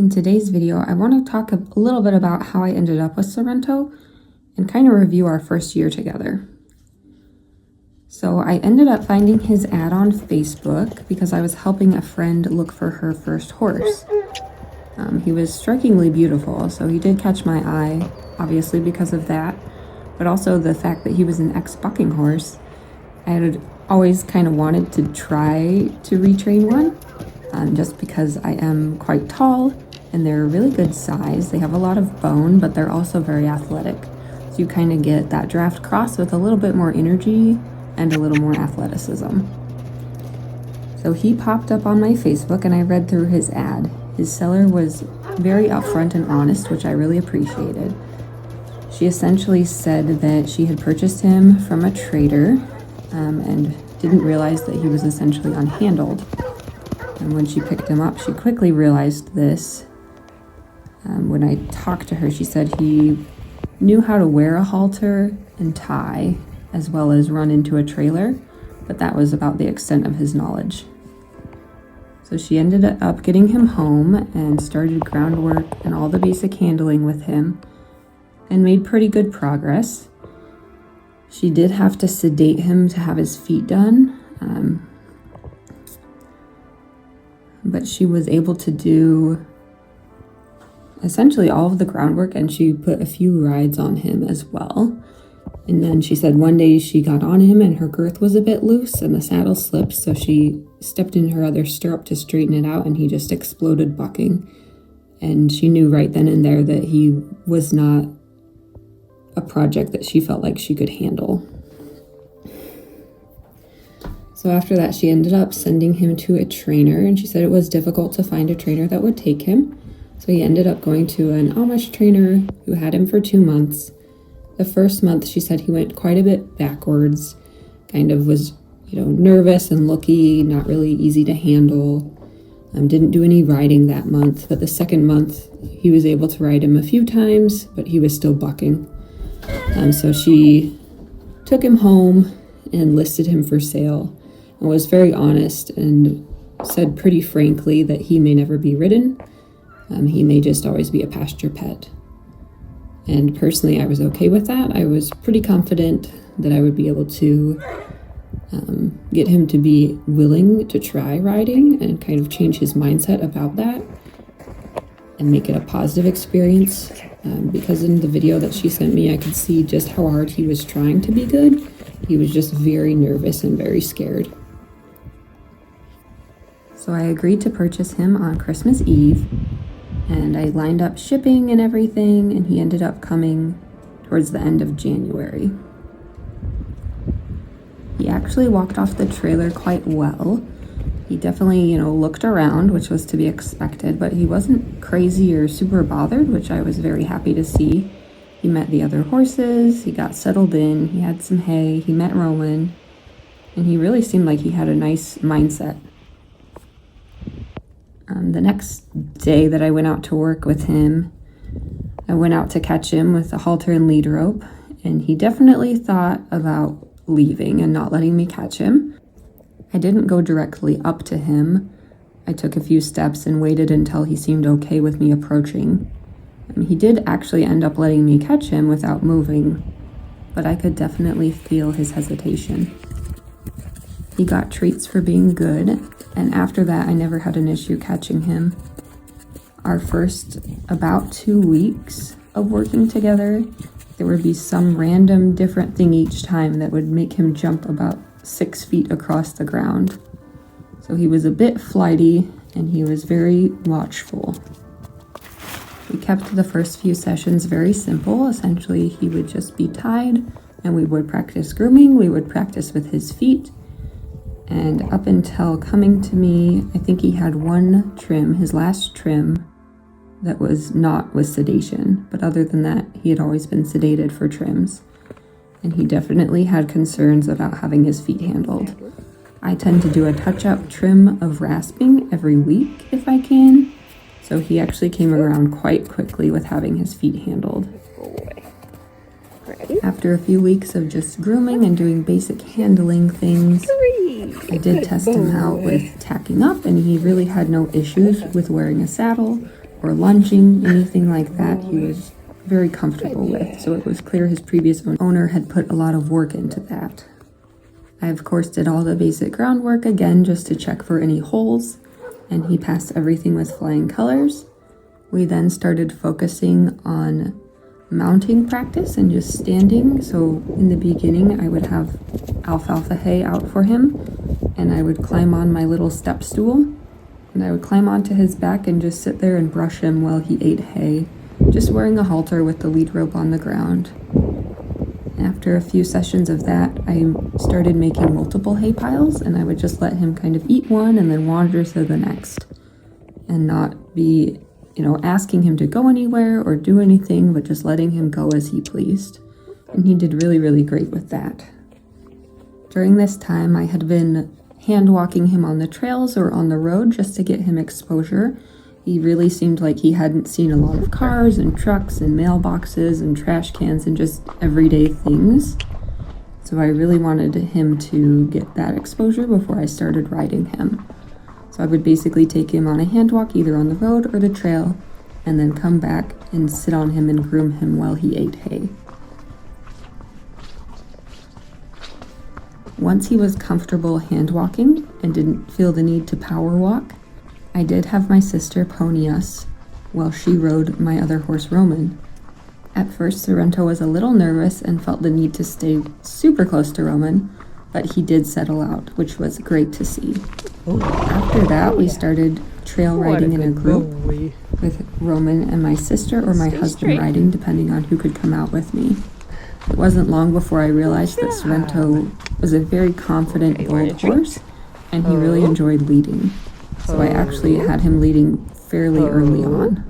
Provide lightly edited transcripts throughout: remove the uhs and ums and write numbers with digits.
In today's video, I want to talk a little bit about how I ended up with Sorrento and kind of review our first year together. So I ended up finding his ad on Facebook because I was helping a friend look for her first horse. He was strikingly beautiful, so he did catch my eye, obviously because of that, but also the fact that he was an ex-bucking horse. I had always kind of wanted to try to retrain one, just because I am quite tall and they're a really good size. They have a lot of bone, but they're also very athletic. So you kind of get that draft cross with a little bit more energy and a little more athleticism. So he popped up on my Facebook and I read through his ad. His seller was very upfront and honest, which I really appreciated. She essentially said that she had purchased him from a trader and didn't realize that he was essentially unhandled. And when she picked him up, she quickly realized this. When I talked to her, she said he knew how to wear a halter and tie, as well as run into a trailer, but that was about the extent of his knowledge. So she ended up getting him home and started groundwork and all the basic handling with him and made pretty good progress. She did have to sedate him to have his feet done, but she was able to do essentially all of the groundwork, and she put a few rides on him as well. And then she said one day she got on him and her girth was a bit loose and the saddle slipped, so she stepped in her other stirrup to straighten it out and he just exploded bucking. And she knew right then and there that he was not a project that she felt like she could handle. So after that, she ended up sending him to a trainer, and she said it was difficult to find a trainer that would take him. So he ended up going to an Amish trainer who had him for 2 months. The first month, she said he went quite a bit backwards, kind of was, nervous and looky, not really easy to handle. Didn't do any riding that month, but the second month, he was able to ride him a few times, but he was still bucking. So she took him home and listed him for sale and was very honest and said pretty frankly that he may never be ridden. He may just always be a pasture pet. And personally, I was okay with that. I was pretty confident that I would be able to get him to be willing to try riding and kind of change his mindset about that and make it a positive experience. Because in the video that she sent me, I could see just how hard he was trying to be good. He was just very nervous and very scared. So I agreed to purchase him on Christmas Eve, and I lined up shipping and everything, and he ended up coming towards the end of January. He actually walked off the trailer quite well. He definitely, looked around, which was to be expected, but he wasn't crazy or super bothered, which I was very happy to see. He met the other horses, he got settled in, he had some hay, he met Rowan, and he really seemed like he had a nice mindset. The next day that I went out to work with him, I went out to catch him with a halter and lead rope, and he definitely thought about leaving and not letting me catch him. I didn't go directly up to him. I took a few steps and waited until he seemed okay with me approaching. He did actually end up letting me catch him without moving, but I could definitely feel his hesitation. He got treats for being good, and after that, I never had an issue catching him. Our first about 2 weeks of working together, there would be some random different thing each time that would make him jump about 6 feet across the ground. So he was a bit flighty and he was very watchful. We kept the first few sessions very simple. Essentially, he would just be tied and we would practice grooming. We would practice with his feet. And up until coming to me, I think he had one trim, his last trim, that was not with sedation. But other than that, he had always been sedated for trims. And he definitely had concerns about having his feet handled. I tend to do a touch-up trim of rasping every week if I can. So he actually came around quite quickly with having his feet handled. After a few weeks of just grooming and doing basic handling things, I did test him out with tacking up, and he really had no issues with wearing a saddle or lunging, anything like that, he was very comfortable with. So it was clear his previous owner had put a lot of work into that. I, of course, did all the basic groundwork again just to check for any holes, and he passed everything with flying colors. We then started focusing on mounting practice and just standing. So in the beginning, I would have alfalfa hay out for him, and I would climb on my little step stool, and I would climb onto his back and just sit there and brush him while he ate hay, just wearing a halter with the lead rope on the ground. After a few sessions of that, I started making multiple hay piles, and I would just let him kind of eat one and then wander to the next, and not be asking him to go anywhere or do anything, but just letting him go as he pleased. And he did really, really great with that. During this time, I had been hand walking him on the trails or on the road just to get him exposure. He really seemed like he hadn't seen a lot of cars and trucks and mailboxes and trash cans and just everyday things. So I really wanted him to get that exposure before I started riding him. So I would basically take him on a hand walk either on the road or the trail, and then come back and sit on him and groom him while he ate hay. Once he was comfortable hand walking and didn't feel the need to power walk, I did have my sister pony us while she rode my other horse, Roman. At first, Sorrento was a little nervous and felt the need to stay super close to Roman, but he did settle out, which was great to see. After that, we started trail riding in a group with Roman and my sister or my husband riding, depending on who could come out with me. It wasn't long before I realized that Sorrento was a very confident, bold horse, and he really enjoyed leading. So I actually had him leading fairly early on.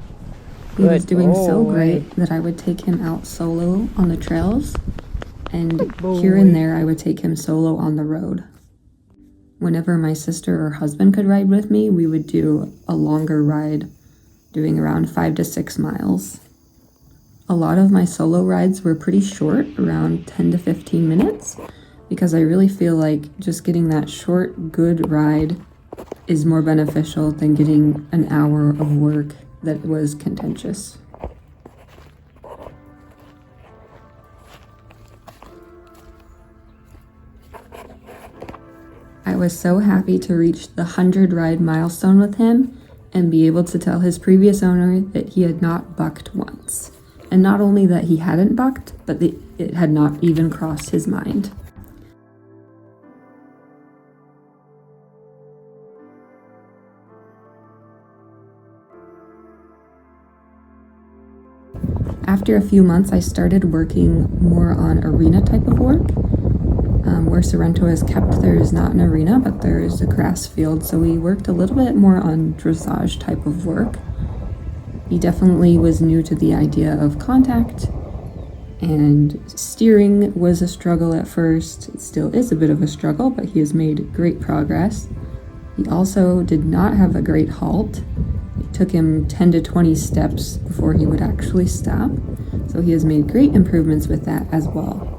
He was doing so great that I would take him out solo on the trails, and here and there I would take him solo on the road. Whenever my sister or husband could ride with me, we would do a longer ride, doing around 5 to 6 miles. A lot of my solo rides were pretty short, around 10 to 15 minutes, because I really feel like just getting that short, good ride is more beneficial than getting an hour of work that was contentious. I was so happy to reach the 100 ride milestone with him and be able to tell his previous owner that he had not bucked once. And not only that he hadn't bucked, but that it had not even crossed his mind. After a few months, I started working more on arena type of work. Where Sorrento is kept, there is not an arena, but there is a grass field, so we worked a little bit more on dressage type of work. He definitely was new to the idea of contact, and steering was a struggle at first. It still is a bit of a struggle, but he has made great progress. He also did not have a great halt. It took him 10 to 20 steps before he would actually stop, so he has made great improvements with that as well.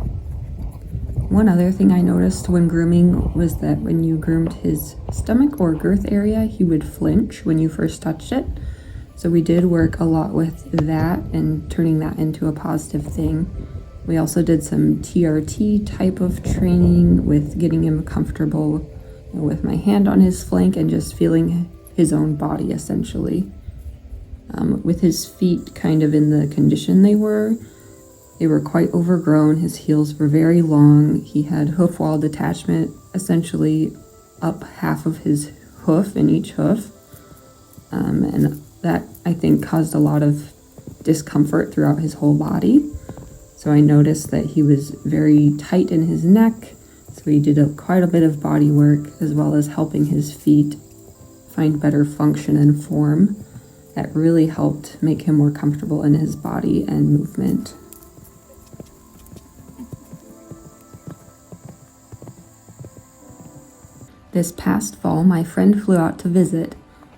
One other thing I noticed when grooming was that when you groomed his stomach or girth area, he would flinch when you first touched it. So we did work a lot with that and turning that into a positive thing. We also did some TRT type of training with getting him comfortable with my hand on his flank and just feeling his own body essentially. With his feet kind of in the condition they were quite overgrown. His heels were very long. He had hoof wall detachment, essentially up half of his hoof in each hoof. And that, I think, caused a lot of discomfort throughout his whole body. So I noticed that he was very tight in his neck. So he did quite a bit of body work, as well as helping his feet find better function and form. That really helped make him more comfortable in his body and movement. This past fall, my friend flew out to visit,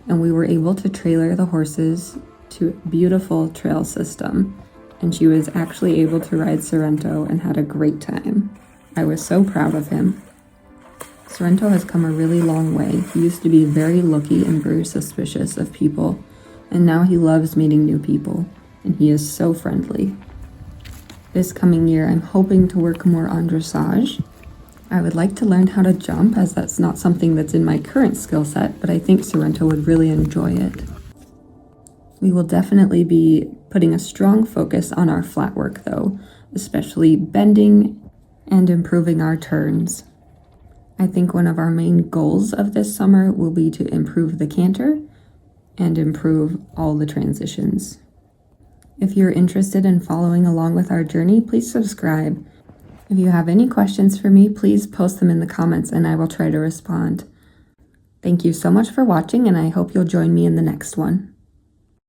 and we were able to trailer the horses to a beautiful trail system, and she was actually able to ride Sorrento and had a great time. I was so proud of him. Sorrento has come a really long way. He used to be very looky and very suspicious of people, and now he loves meeting new people, and he is so friendly. This coming year, I'm hoping to work more on dressage. I would like to learn how to jump, as that's not something that's in my current skill set, but I think Sorrento would really enjoy it. We will definitely be putting a strong focus on our flat work though, especially bending and improving our turns. I think one of our main goals of this summer will be to improve the canter and improve all the transitions. If you're interested in following along with our journey, please subscribe. If you have any questions for me, please post them in the comments and I will try to respond. Thank you so much for watching, and I hope you'll join me in the next one.